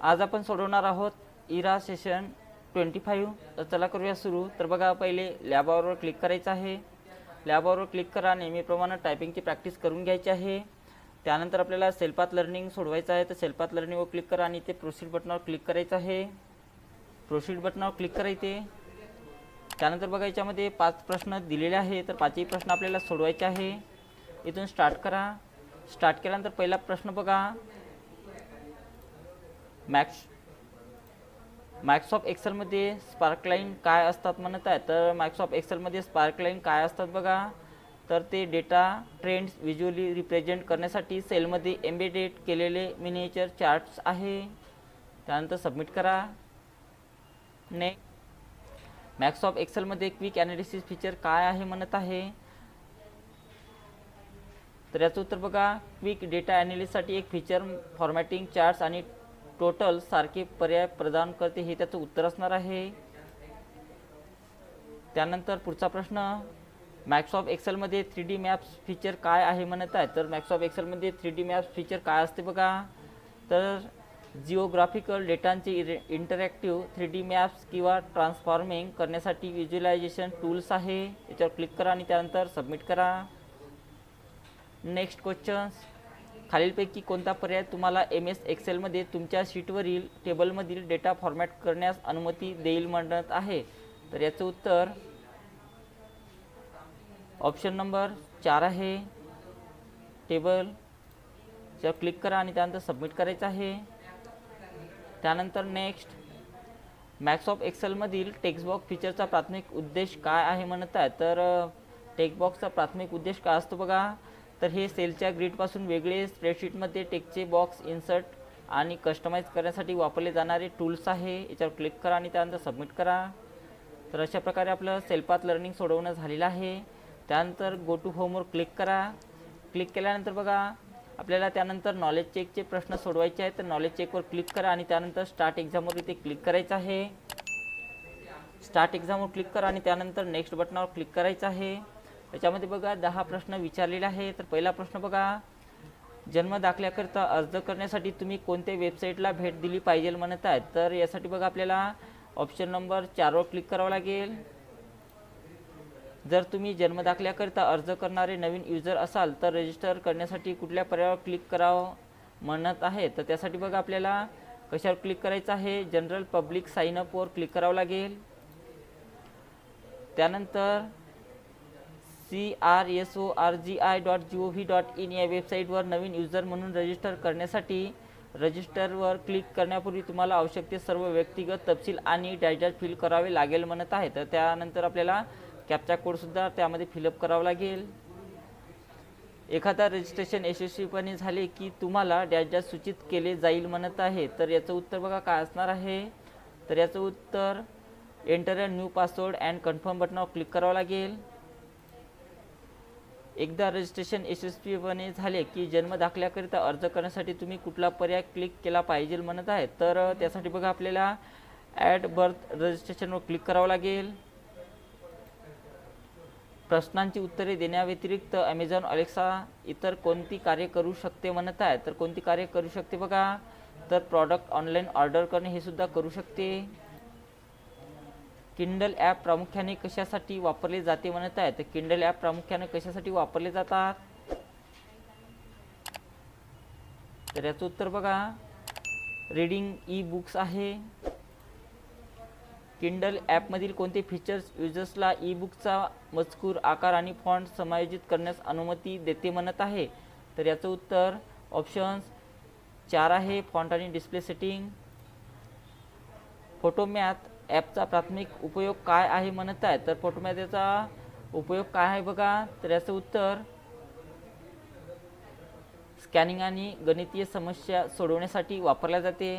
आज आपण सोडवणार आहोत इरा सेशन 25। तर चला करूया सुरू। तर बघा, पहिले लॅबवर क्लिक करायचं आहे। लॅबवर क्लिक करा, नेहमीप्रमाणे टायपिंगची प्रॅक्टिस करून घ्यायची आहे। त्यानंतर आपल्याला सेल्फ पाथ लर्निंग सोडवायचं आहे। तर सेल्फ पाथ लर्निंगवर क्लिक करा आणि ते प्रोसीड बटनावर क्लिक करायचं आहे। प्रोसीड बटनावर क्लिक करायचे। त्यानंतर बघा, याच्यामध्ये 5 प्रश्न दिलेले आहे। तर 5ही प्रश्न आपल्याला सोडवायचे आहे। इथून स्टार्ट करा। स्टार्ट केल्यानंतर पहिला प्रश्न बघा, मायक्रोसॉफ्ट एक्सेलमध्ये स्पार्कलाइन काय असतात म्हणत आहे। तर मायक्रोसॉफ्ट एक्सेलमध्ये स्पार्कलाइन काय असतात बघा, तर ते डेटा ट्रेंड्स व्हिज्युअली रिप्रेझेंट करण्यासाठी सेलमध्ये एम्बेडेड केलेले मिनिएचर चार्ट्स आहे। त्यानंतर सबमिट करा। मायक्रोसॉफ्ट एक्सेलमध्ये क्विक ॲनालिसिस फीचर काय आहे म्हणत आहे। तर याचं उत्तर बघा, क्विक डेटा ॲनालिसिससाठी एक फीचर फॉर्मॅटिंग चार्ट्स आणि टोटल सारखे पर्याय प्रदान करते, हे त्याचं उत्तर असणार आहे। त्यानंतर पुढचा प्रश्न, मायक्रोसॉफ्ट एक्सेलमध्ये 3D मॅप्स फीचर काय आहे म्हणत आहे। तर मायक्रोसॉफ्ट एक्सेलमध्ये 3D मॅप्स फीचर काय असते बघा, तर जिओग्राफिकल डेटांचे इंटरॅक्टिव्ह 3D मॅप्स किंवा ट्रान्सफॉर्मिंग करण्यासाठी व्हिज्युअलायझेशन टूल्स आहे। याच्यावर क्लिक करा आणि त्यानंतर सबमिट करा। नेक्स्ट क्वेश्चन्स, खालीलपैकी कोणता पर्याय तुम्हाला MS एक्सेलमध्ये तुमच्या शीटवरील टेबलमधील डेटा फॉर्मॅट करण्यास अनुमती देईल म्हणत आहे। तर याचं उत्तर ऑप्शन नंबर 4 आहे, टेबल। याच्यावर क्लिक करा आणि त्यानंतर सबमिट करायचं आहे। त्यानंतर नेक्स्ट, मायक्रोसॉफ्ट एक्सेलमधील टेक्स्ट बॉक्स फीचरचा प्राथमिक उद्देश काय आहे म्हणत आहे। तर टेक्स्ट बॉक्सचा प्राथमिक उद्देश काय असतो बघा, तर हे सेलच्या ग्रीडपासून वेगळे स्प्रेडशीटमध्ये टेक्स्टचे बॉक्स इन्सर्ट आणि कस्टमाइज करण्यासाठी वापरले जाणारे टूल्स आहे। याच्यावर क्लिक करा आणि त्यानंतर सबमिट करा। तर अशा प्रकारे आपलं सेल्फ पाथ लर्निंग सोडवणं झालेलं आहे। त्यानंतर गो टू होमवर क्लिक करा। क्लिक केल्यानंतर बघा, आपल्याला त्यानंतर नॉलेज चेकचे प्रश्न सोडवायचे आहेत। तर नॉलेज चेकवर क्लिक करा आणि त्यानंतर स्टार्ट एक्झामवर इथे क्लिक करायचं आहे। स्टार्ट एक्झामवर क्लिक करा आणि त्यानंतर नेक्स्ट बटनावर क्लिक करायचं आहे। याच्यामध्ये बघा 10 प्रश्न विचारलेले आहे। तर पहिला प्रश्न बघा, जन्म दाखल्याकरिता अर्ज करण्यासाठी तुम्ही कोणत्या वेबसाईटला भेट दिली पाहिजे म्हणत आहेत। तर यासाठी बघा, आपल्याला ऑप्शन नंबर 4 वर क्लिक करावं लागेल। जर तुम्ही जन्म दाखल्याकरिता अर्ज करणारे नवीन यूजर असाल तर रजिस्टर करण्यासाठी कुठल्या पर्यायावर क्लिक करावं म्हणत आहे। तर त्यासाठी बघा, आपल्याला कशावर क्लिक करायचं आहे, जनरल पब्लिक साइन अप वर क्लिक करावं लागेल। त्यानंतर crsorgi.gov.in या वेबसाईटवर नवीन यूजर म्हणून रजिस्टर करण्यासाठी रजिस्टरवर क्लिक करण्यापूर्वी तुम्हाला आवश्यक ते सर्व व्यक्तिगत तपशील आणि डाटा फिल करावे लागेल म्हणत आहे। तर त्यानंतर आपल्याला कॅप्चा कोडसुद्धा त्यामध्ये फिलअप करावा लागेल। एखादा रजिस्ट्रेशन यशस्वीपणे झाले की तुम्हाला डॅशडॅश सूचित केले जाईल म्हणत आहे। तर याचं उत्तर बघा काय असणार आहे। तर याचं उत्तर enter a new password and confirm बटनावर क्लिक करावं लागेल। एकदा रजिस्ट्रेशन यशस्वीपणे झाले की जन्म दाखल्याकरिता अर्ज करण्यासाठी तुम्ही कुठला पर्याय क्लिक केला पाहिजे म्हणत आहे। तर त्यासाठी बघा, आपल्याला ॲड बर्थ रजिस्ट्रेशनवर क्लिक करावं लागेल। प्रश्नांची उत्तरे देण्याव्यतिरिक्त ॲमेझॉन अलेक्सा इतर कोणती कार्य करू शकते म्हणत आहे। तर कोणती कार्य करू शकते बघा, तर प्रॉडक्ट ऑनलाईन ऑर्डर करणे हे सुद्धा करू शकते। किंडल ॲप प्रामुख्याने कशासाठी वापरले जाते म्हणत आहे। तर किंडल ॲप प्रामुख्याने कशासाठी वापरले जातात, तर याचं उत्तर बघा, रीडिंग ई बुक्स आहे। किंडल ॲपमधील कोणते फीचर्स युजर्सला ई बुकचा मजकूर, आकार आणि फॉन्ट समायोजित करण्यास अनुमती देते म्हणत आहे। तर याचं उत्तर ऑप्शन्स 4 आहे, फॉन्ट आणि डिस्प्ले सेटिंग। फोटोमॅथ ॲपचा प्राथमिक उपयोग काय आहे म्हणत आहे। तर फोटोमॅथ याचा उपयोग काय आहे बघा, तर याचं उत्तर स्कॅनिंग आणि गणितीय समस्या सोडवण्यासाठी वापरला जाते।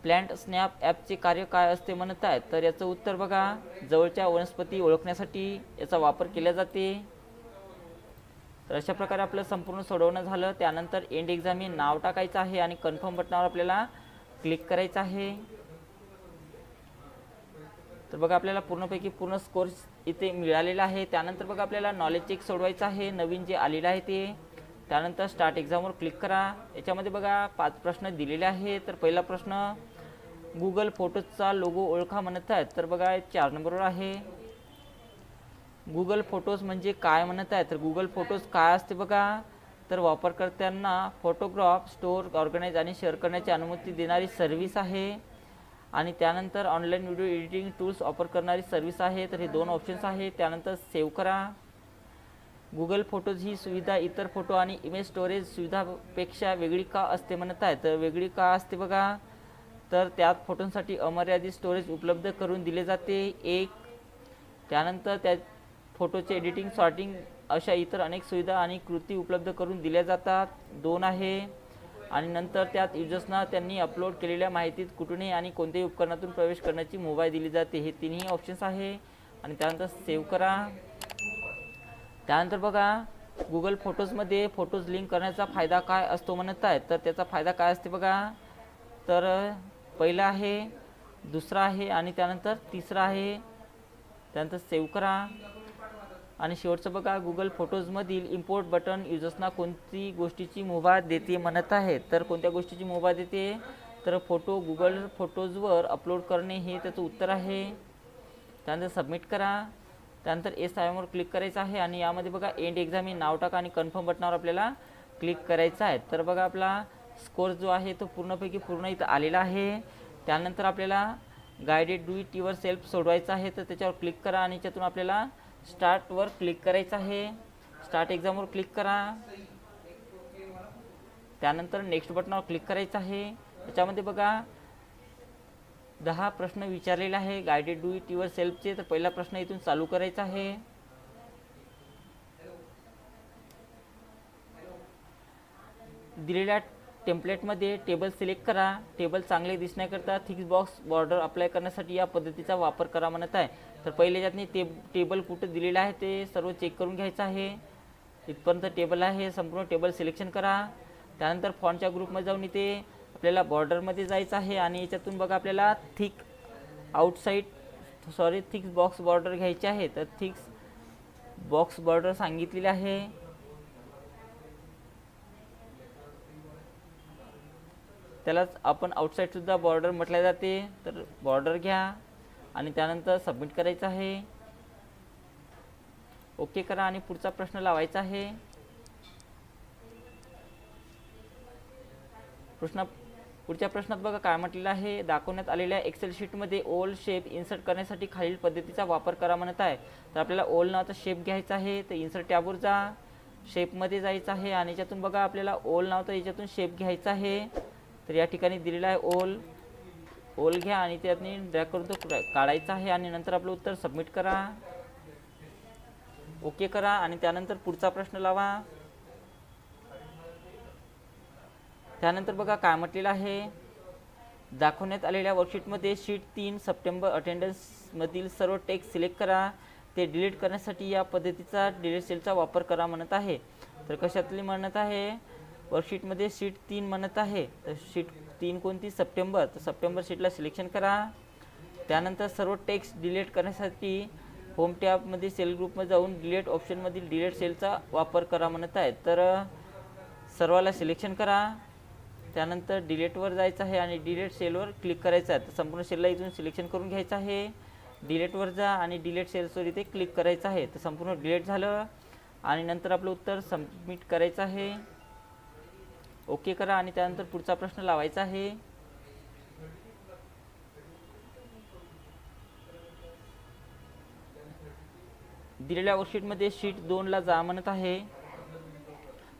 प्लांट स्नॅप ॲपचे कार्य काय असते म्हणत आहे। तर याचं उत्तर बघा, जवळच्या वनस्पती ओळखण्यासाठी याचा वापर केला जाते। तर अशा प्रकारे आपलं संपूर्ण सोडवणं झालं। त्यानंतर एंड एक्झाम हे नाव टाकायचं आहे आणि कन्फर्म बटनावर आपल्याला क्लिक करायचं आहे। तर बघा, आपल्याला पूर्णपैकी पूर्ण स्कोर इथे मिळालेला आहे। त्यानंतर बघा, आपल्याला नॉलेज चेक सोडवायचं आहे, नवीन जे आलेलं आहे ते। त्यानंतर स्टार्ट एक्झामवर क्लिक करा। याच्यामध्ये बघा 5 प्रश्न दिलेले आहेत। तर पहिला प्रश्न गुगल फोटोजचा लोगो ओळखा म्हणत आहेत, तर बघा 4 नंबरवर आहे। गुगल फोटोज म्हणजे काय म्हणत आहे, तर गुगल फोटोज काय असते बघा, तर वापरकर्त्यांना फोटोग्राफ स्टोअर, ऑर्गनाइज आणि शेअर करण्याची अनुमती देणारी सर्व्हिस आहे। आणि त्यानंतर online video editing tools offer करणारी सर्व्हिस आहे। तर हे 2 ऑप्शन्स आहेत। त्यानंतर सेव्ह करा। गुगल फोटोज ही सुविधा इतर फोटो आणि इमेज स्टोरेज सुविधापेक्षा वेगळी का असते म्हणत आहे, तर वेगळी का असते बघा, तर त्यात फोटोंसाठी अमर्यादित स्टोरेज उपलब्ध करून दिले जाते 1। त्यानंतर त्या फोटोचे एडिटिंग, सॉर्टिंग अशा इतर अनेक सुविधा आणि कृती उपलब्ध करून दिल्या जातात 2 आहे। आणि नंतर त्यात युजर्सना त्यांनी अपलोड केलेल्या माहितीत कुठूनही आणि कोणत्याही उपकरणातून प्रवेश करण्याची मुभा दिली जाते। हे 3ही ऑप्शन्स आहे। आणि त्यानंतर सेव्ह करा। त्यानंतर बघा गुगल फोटोजमध्ये फोटोज लिंक करण्याचा फायदा काय असतो म्हणत आहे, तर त्याचा फायदा काय असते बघा, तर पहिला आहे, दुसरा आहे आणि त्यानंतर तिसरा आहे। त्यानंतर सेव्ह करा। आणि शेवटचं बघा गुगल फोटोजमधील इम्पोर्ट बटन युजर्सना कोणती गोष्टीची मुभा देते म्हणत आहे, तर कोणत्या गोष्टीची मुभा देते, तर फोटो गुगल फोटोजवर अपलोड करणे हे त्याचं उत्तर आहे। त्यानंतर सबमिट करा। त्यानंतर SIMवर क्लिक करायचं आहे आणि यामध्ये बघा एंड एक्झाम हे नाव टाका आणि कन्फर्म बटनावर आपल्याला क्लिक करायचं आहे। तर बघा आपला स्कोर जो आहे तो पूर्णपैकी पूर्ण इथं आलेला आहे। त्यानंतर आपल्याला guided do it yourself सोडवायचं आहे, तर त्याच्यावर क्लिक करा आणि त्यातून आपल्याला स्टार्टवर क्लिक करायचं आहे। स्टार्ट एक्झामवर क्लिक करा। त्यानंतर नेक्स्ट बटनावर क्लिक करायचं आहे। त्याच्यामध्ये बघा 10 प्रश्न विचारलेले आहे गायडेड डू इट युअर सेल्फचे। तर पहिला प्रश्न इथून चालू करायचा आहे। दिलेल्या टेम्पलेटमध्ये टेबल सिलेक्ट करा। टेबल चांगले दिसण्याकरता थिक बॉक्स बॉर्डर अप्लाय करण्यासाठी या पद्धतीचा वापर करा म्हणत आहे। तर पहिले ज्यातनी टेबल कुठं दिलेलं आहे ते सर्व चेक करून घ्यायचं आहे। इथपर्यंत टेबल आहे, संपूर्ण टेबल सिलेक्शन करा। त्यानंतर फॉन्टच्या ग्रुपमध्ये जाऊन इथे आपल्याला बॉर्डरमध्ये जायचं आहे आणि याच्यातून बघा आपल्याला थिक बॉक्स बॉर्डर घ्यायचे आहे। तर थिक बॉक्स बॉर्डर सांगितलेले आहे। त्यालाच आपण आउटसाईड सुद्धा बॉर्डर म्हटले जाते। तर बॉर्डर घ्या आणि त्यानंतर सबमिट करायचं आहे। ओके करा आणि पुढचा प्रश्न लावायचा आहे। पुढच्या प्रश्नात बघा काय म्हटलेलं आहे, दाखवण्यात आलेल्या एक्सेल शीटमध्ये ओल शेप इन्सर्ट करण्यासाठी खालील पद्धतीचा वापर करा म्हणत आहे। तर आपल्याला ओल नावाचा शेप घ्यायचा आहे। तर इन्सर्ट टॅबवर जा, शेपमध्ये जायचं आहे आणि याच्यातून बघा आपल्याला ओल नावाचा याच्यातून शेप घ्यायचा आहे। तर या ठिकाणी दिलेला आहे ओल घ्या आणि त्यातनी ड्रॅग करून तो काढायचा आहे आणि नंतर आपलं उत्तर सबमिट करा। ओके करा आणि त्यानंतर पुढचा प्रश्न लावा। त्यानंतर बघा काय म्हटलेलं आहे, दाखवण्यात आलेल्या वर्कशीटमध्ये शीट 3 सप्टेंबर अटेंडन्समधील सर्व टेक्स्ट सिलेक्ट करा। ते डिलीट करण्यासाठी या पद्धतीचा डिलीट सेलचा वापर करा म्हणत आहे। तर कशातली म्हणत आहे, वर्कशीटमध्ये शीट 3 म्हणत आहे। तर शीट 3 कोणती, सप्टेंबर। तर सप्टेंबर शीटला सिलेक्शन करा। त्यानंतर सर्व टेक्स्ट डिलीट करण्यासाठी होम टॅबमध्ये सेल ग्रुपमध्ये जाऊन डिलीट ऑप्शनमधील डिलीट सेलचा वापर करा म्हणत आहे। तर सर्वाला सिलेक्शन करा। त्यानंतर डिलीटवर जायचं आहे आणि डिलीट सेलवर क्लिक करायचं आहे। तर संपूर्ण सेलला इथून सिलेक्शन करून घ्यायचं आहे। डिलीटवर जा आणि डिलीट सेल्सवर इथे क्लिक करायचं आहे। तर संपूर्ण डिलीट झालं आणि नंतर आपलं उत्तर सबमिट करायचं आहे। ओके करा आणि त्यानंतर पुढचा प्रश्न लावायचा आहे। दिलेल्या वर्कशीटमध्ये शीट 2 ला जा म्हणत आहे।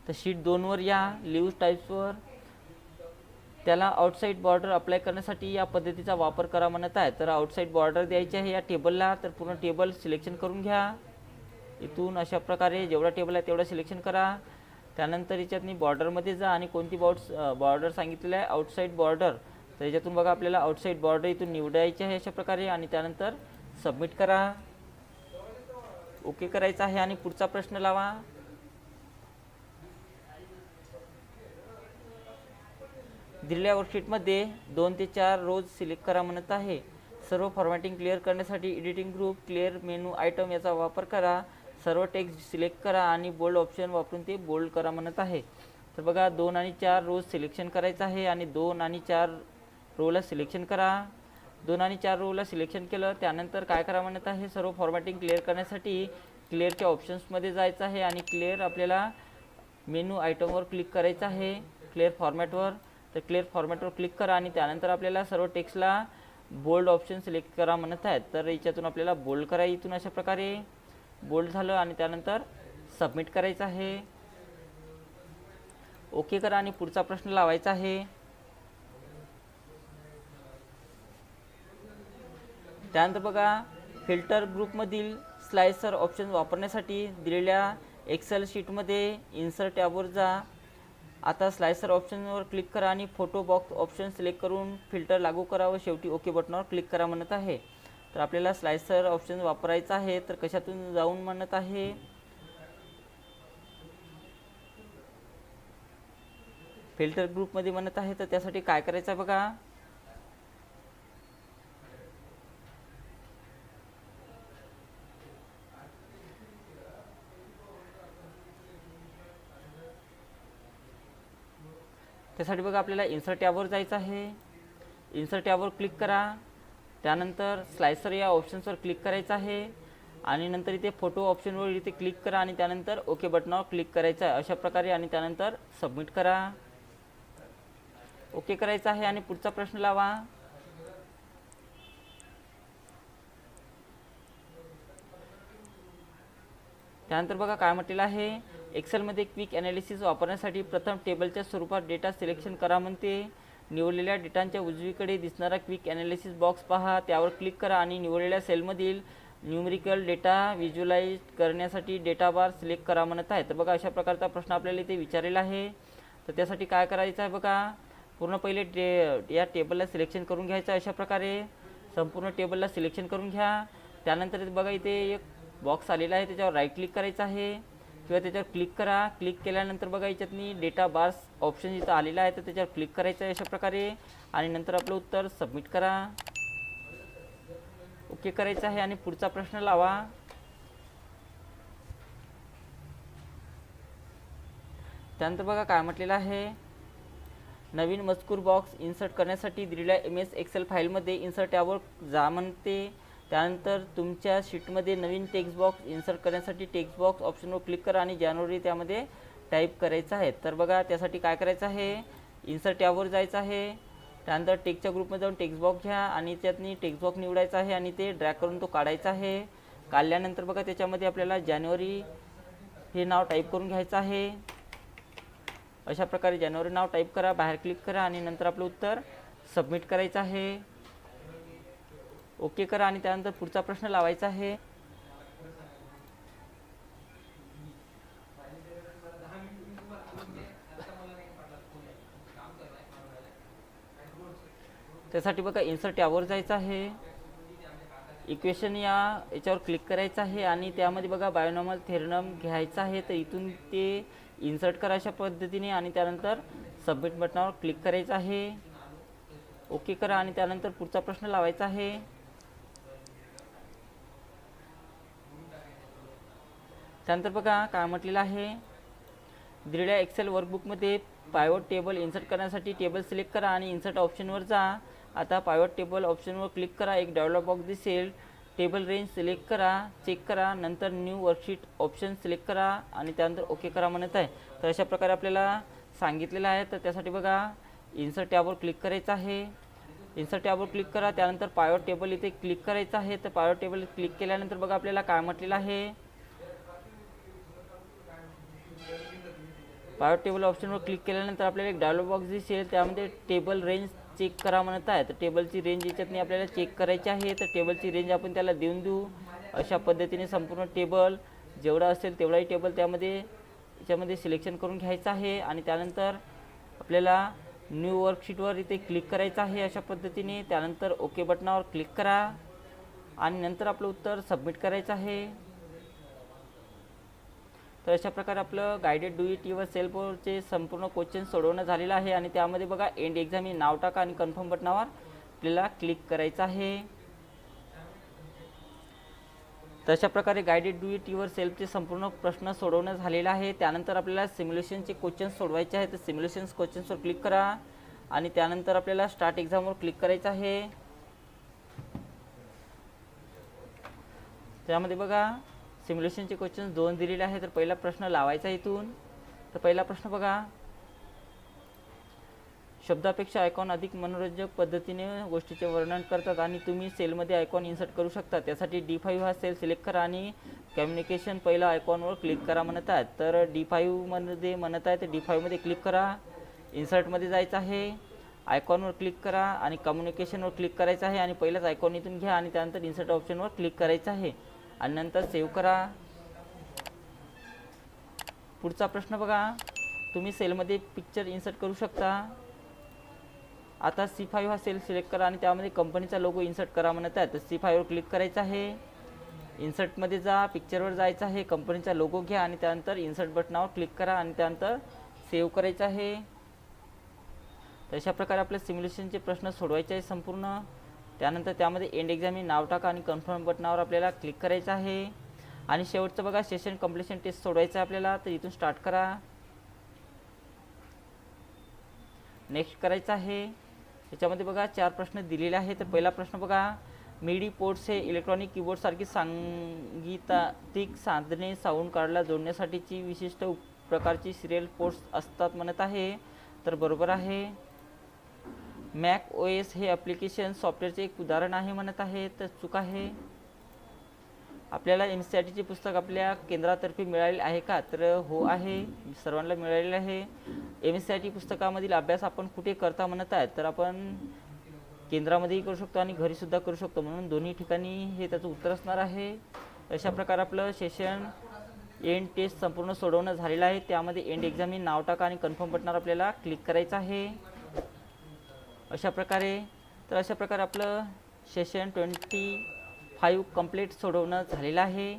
तर शीट 2 वर या, लिव्ह टाइप्सवर त्याला आउटसाइड बॉर्डर अप्लाय करण्यासाठी या पद्धतीचा वापर करा म्हणत आहे। तर आउटसाइड बॉर्डर द्यायची आहे या टेबलला। तर पूर्ण टेबल सिलेक्शन करून घ्या। इथून अशा प्रकारे जेवढा टेबल आहे तेवढा सिलेक्शन करा। त्यानंतर याच्यातनी बॉर्डरमध्ये जा आणि कोणती बॉर्डर सांगितलेलं आहे, आउटसाइड बॉर्डर। तर याच्यातून बघा आपल्याला आउटसाइड बॉर्डर इथून निवडायची आहे अशा प्रकारे आणि त्यानंतर सबमिट करा। ओके करायचं आहे आणि पुढचा प्रश्न लावा। दिलेल्या वर्कशीटमध्ये 2 ते 4 रोज सिलेक्ट करा म्हणत आहे। सर्व फॉर्मॅटिंग क्लिअर करण्यासाठी editing group, clear menu item याचा वापर करा। सर्व टेक्स्ट सिलेक्ट करा आणि बोल्ड ऑप्शन वापरून ते बोल्ड करा म्हणत आहे. तर बघा 2 आणि 4 रोज सिलेक्शन करायचं आहे आणि 2 आणि 4 रोला सिलेक्शन करा. 2 आणि 4 रोला सिलेक्शन केलं त्यानंतर काय करा म्हणत आहे, सर्व फॉर्मॅटिंग क्लिअर करण्यासाठी क्लिअरच्या ऑप्शन्समध्ये जायचं आहे आणि क्लिअर आपल्याला मेनू आयटमवर क्लिक करायचं आहे, क्लिअर फॉर्मॅटवर. तर क्लिअर फॉर्मॅटवर क्लिक करा आणि त्यानंतर आपल्याला सर्व टेक्स्टला बोल्ड ऑप्शन सिलेक्ट करा म्हणत आहेत. तर याच्यातून आपल्याला बोल्ड करा, इथून अशा प्रकारे बोल्ड झालं आणि त्यानंतर सबमिट करायचं आहे. ओके करा आणि पुढचा प्रश्न लावायचा आहे. त्यानंतर बघा फिल्टर ग्रुपमधील स्लाइसर ऑप्शन वापरण्यासाठी दिलेल्या एक्सेल शीटमध्ये इन्सर्ट टॅबवर जा. आता स्लाइसर ऑप्शनवर क्लिक करा आणि फोटो बॉक्स ऑप्शन सिलेक्ट करून फिल्टर लागू करा व शेवटी ओके बटनावर क्लिक करा म्हणत आहे. तर आपल्याला स्लाइसर ऑप्शन वापरायचा आहे. तर कशातून जाऊन म्हणत आहे, फिल्टर ग्रुपमध्ये म्हणत आहे. तर त्यासाठी काय करायचं बघा, त्यासाठी बघा आपल्याला इन्सर्ट टॅबवर जायचं आहे. इन्सर्ट टॅबवर क्लिक करा, त्यानंतर स्लाइसर या ऑप्शन्सवर क्लिक करायचं आहे आणि नंतर इथे फोटो ऑप्शनवर इथे क्लिक करा आणि त्यानंतर ओके बटनावर क्लिक करायचं आहे अशा प्रकारे आणि त्यानंतर सबमिट करा. ओके करायचं आहे आणि पुढचा प्रश्न लावा. त्यानंतर बघा काय म्हटलेलं आहे, एक्सेलमध्ये क्विक ॲनालिसिस वापरण्यासाठी प्रथम टेबलच्या स्वरूपात डेटा सिलेक्शन करा म्हणते. निवडलेल्या डेटाच्या उजवीकडे दिसणारा क्विक ॲनालिसिस बॉक्स पहा, त्यावर क्लिक करा आणि निवडलेल्या सेलमधील न्यूमेरिकल डेटा व्हिज्युअलाइज करण्यासाठी डेटा बार सिलेक्ट करा म्हणत आहे. तर बघा अशा प्रकारचा प्रश्न आपल्याला इथे विचारलेला आहे. तर त्यासाठी काय करायचं आहे बघा, पूर्ण पहिले या टेबलला सिलेक्शन करून घ्यायचं. अशा प्रकारे संपूर्ण टेबलला सिलेक्शन करून घ्या. त्यानंतर बघा इथे एक बॉक्स आलेला आहे, त्याच्यावर राईट क्लिक करायचं आहे किंवा त्याच्यावर क्लिक करा. क्लिक केल्यानंतर बघा याच्यातनी डेटा बार्स ऑप्शन इथं आलेला आहे, तर त्याच्यावर क्लिक करायचं आहे अशा प्रकारे आणि नंतर आपलं उत्तर सबमिट करा. ओके करायचं आहे आणि पुढचा प्रश्न लावा. त्यानंतर बघा काय म्हटलेलं आहे, नवीन मजकूर बॉक्स इन्सर्ट करण्यासाठी दिलेल्या MS एक्सेल फाईलमध्ये इन्सर्ट टॅबवर जा म्हणते. त्यानंतर तुमच्या शीटमध्ये नवीन टेक्स्ट बॉक्स इन्सर्ट करण्यासाठी टेक्स्ट बॉक्स ऑप्शनवर क्लिक करा आणि जानेवारी त्यामध्ये टाईप करायचं आहे. तर बघा त्यासाठी काय करायचं आहे, इन्सर्ट टॅबवर जायचं आहे. त्यानंतर टेक्स्टच्या ग्रुपमध्ये जाऊन टेक्स्ट बॉक्स घ्या आणि त्यातनी टेक्स्ट बॉक्स निवडायचा आहे आणि ते ड्रॅग करून तो काढायचा आहे. काढल्यानंतर बघा त्याच्यामध्ये आपल्याला जानेवारी हे नाव टाईप करून घ्यायचं आहे. अशा प्रकारे जानेवारी नाव टाईप करा, बाहेर क्लिक करा आणि नंतर आपलं उत्तर सबमिट करायचं आहे. ओके करा आणि त्यानंतर पुढचा प्रश्न लावायचा आहे. त्यासाठी बघा इन्सर्ट टॅबवर जायचं आहे. इक्वेशन याच्यावर क्लिक करायचं आहे आणि त्यामध्ये बघा बायोनॉर्मल थेरम घ्यायचा आहे. तर इथून ते इन्सर्ट करा अशा पद्धतीने आणि त्यानंतर सबमिट बटनावर क्लिक करायचं आहे. ओके करा आणि त्यानंतर पुढचा प्रश्न लावायचा आहे. त्यानंतर बघा काय म्हटलेलं आहे, दिलेल्या एक्सेल वर्कबुकमध्ये पायवट टेबल इन्सर्ट करण्यासाठी टेबल सिलेक्ट करा आणि इन्सर्ट ऑप्शनवर जा. आता पायवट टेबल ऑप्शनवर क्लिक करा, एक डायलॉग बॉक्स दिसेल. टेबल रेंज सिलेक्ट करा, चेक करा, नंतर न्यू वर्कशीट ऑप्शन सिलेक्ट करा आणि त्यानंतर ओके करा म्हणत आहे. तर अशा प्रकारे आपल्याला सांगितलेलं आहे. तर त्यासाठी बघा इन्सर्ट टॅबवर क्लिक करायचं आहे. इन्सर्ट टॅबवर क्लिक करा, त्यानंतर पायवट टेबल इथे क्लिक करायचं आहे. तर पायवट टेबल क्लिक केल्यानंतर बघा आपल्याला काय म्हटलेलं आहे, पायवट टेबल ऑप्शनवर क्लिक केल्यानंतर आपल्याला एक डायलॉग बॉक्स दिसेल, त्यामध्ये टेबल रेंज चेक करा म्हणत आहे. तर टेबलची रेंज याच्यातनी आपल्याला चेक करायची आहे. तर टेबलची रेंज आपण त्याला देऊन देऊ. अशा पद्धतीने संपूर्ण टेबल जेवढा असेल तेवढाही टेबल याच्यामध्ये सिलेक्शन करून घ्यायचं आहे आणि त्यानंतर आपल्याला न्यू वर्कशीटवर इथे क्लिक करायचं आहे अशा पद्धतीने. त्यानंतर ओके बटनावर क्लिक करा आणि नंतर आपलं उत्तर सबमिट करायचं आहे. तर अशा प्रकारे आपलं गायडेड डू इट युअर सेल्फचे संपूर्ण क्वेश्चन सोडवणं झालेलं आहे आणि त्यामध्ये बघा एंड एक्झाम हे नाव टाका आणि कन्फर्म बटनावर आपल्याला क्लिक करायचं आहे. तर अशा प्रकारे गाइडेड डू इट युअर सेल्फचे संपूर्ण प्रश्न सोडवणं झालेला आहे. त्यानंतर आपल्याला सिम्युलेशनचे क्वेश्चन्स सोडवायचे आहेत. तर सिम्युलेशन्स क्वेश्चन्सवर क्लिक करा आणि त्यानंतर आपल्याला स्टार्ट एक्झामवर क्लिक करायचं आहे. त्यामध्ये बघा सिम्युलेशनचे क्वेश्चन्स 2 दिलेले आहेत. तर पहिला प्रश्न लावायचा इथून. तर पहिला प्रश्न बघा, शब्दापेक्षा आयकॉन अधिक मनोरंजक पद्धतीने गोष्टीचे वर्णन करतात आणि तुम्ही सेलमध्ये आयकॉन इन्सर्ट करू शकता. त्यासाठी D5 हा सेल सिलेक्ट करा आणि कम्युनिकेशन पहिला आयकॉनवर क्लिक करा म्हणत आहेत. तर D5 मध्ये म्हणत आहे, तर D5 मध्ये क्लिक करा. इन्सर्टमध्ये जायचं आहे, आयकॉनवर क्लिक करा आणि कम्युनिकेशनवर क्लिक करायचं आहे आणि पहिलाच आयकॉन इथून घ्या आणि त्यानंतर इन्सर्ट ऑप्शनवर क्लिक करायचं आहे आणि नंतर सेव्ह करा. पुढचा प्रश्न बघा, तुम्ही सेलमध्ये पिक्चर इन्सर्ट करू शकता. आता C5 हा सेल सिलेक्ट करा आणि त्यामध्ये कंपनीचा लोगो इन्सर्ट करा म्हणत आहे. तर C5 वर क्लिक करायचं आहे, इन्सर्टमध्ये जा, पिक्चरवर जायचं आहे, कंपनीचा लोगो घ्या आणि त्यानंतर इन्सर्ट बटनावर क्लिक करा आणि त्यानंतर सेव्ह करायचं आहे. तर अशा प्रकारे आपल्या सिम्युलेशनचे प्रश्न सोडवायचे आहे संपूर्ण. त्यानंतर त्यामध्ये एंड एक्झाम हे नाव टाका आणि कन्फर्म बटनावर आपल्याला क्लिक करायचं आहे. आणि शेवटचं बघा, सेशन कंप्लीशन टेस्ट सोडवायचं आहे आपल्याला. तर इथून स्टार्ट करा, नेक्स्ट करायचं आहे. त्याच्यामध्ये बघा 4 प्रश्न दिलेले आहेत. तर पहिला प्रश्न बघा, मिडी पोर्ट्स हे इलेक्ट्रॉनिक कीबोर्डसारखी सांगीतिक साधने साऊंड कार्डला जोडण्यासाठीची विशिष्ट प्रकारची सिरियल पोर्ट्स असतात म्हणत आहे. तर बरोबर आहे. मॅक OS हे ॲप्लिकेशन सॉफ्टवेअरचे एक उदाहरण आहे म्हणत आहे. तर चूक आहे. आपल्याला MCRTचे पुस्तक आपल्या केंद्रातर्फे मिळाले आहे का? तर हो आहे, सर्वांना मिळालेले आहे. MCRT पुस्तकामधील अभ्यास आपण कुठे करता म्हणत आहेत? तर आपण केंद्रामध्येही करू शकतो आणि घरीसुद्धा करू शकतो, म्हणून दोन्ही ठिकाणी हे त्याचं उत्तर असणार आहे. अशा प्रकारे आपलं सेशन एंड टेस्ट संपूर्ण सोडवणं झालेलं आहे. त्यामध्ये एंड एक्झाम हे नाव टाका आणि कन्फर्म बटनावर आपल्याला क्लिक करायचं आहे. अशा प्रकारे आपलं सेशन 25 कंप्लीट सोडवणं झालेलं आहे.